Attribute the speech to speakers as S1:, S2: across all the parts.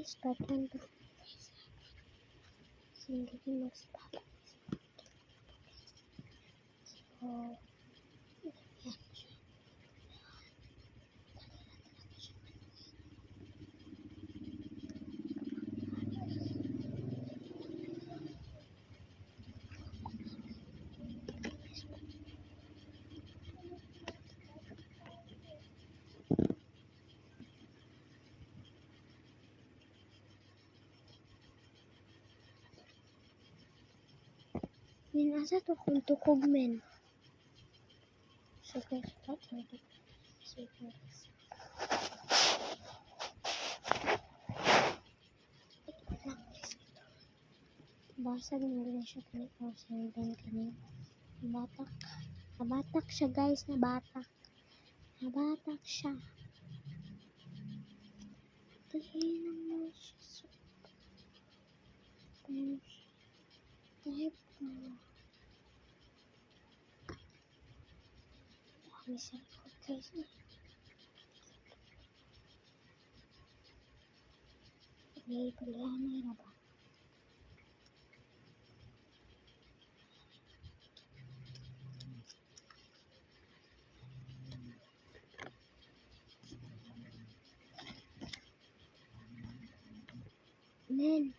S1: guys, part 1 to. Hindi mo si Papa. So, yan. Asa to kung tukog men. So guys, start natin. So guys. Basag na siya kanina. Sindan kanina. Nabatak siya guys. Nabatak siya. Tingnan mo siya. Type ko. Bisa ko guys. Ini pilihan na ba? Men.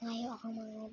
S1: Ngayon ako mga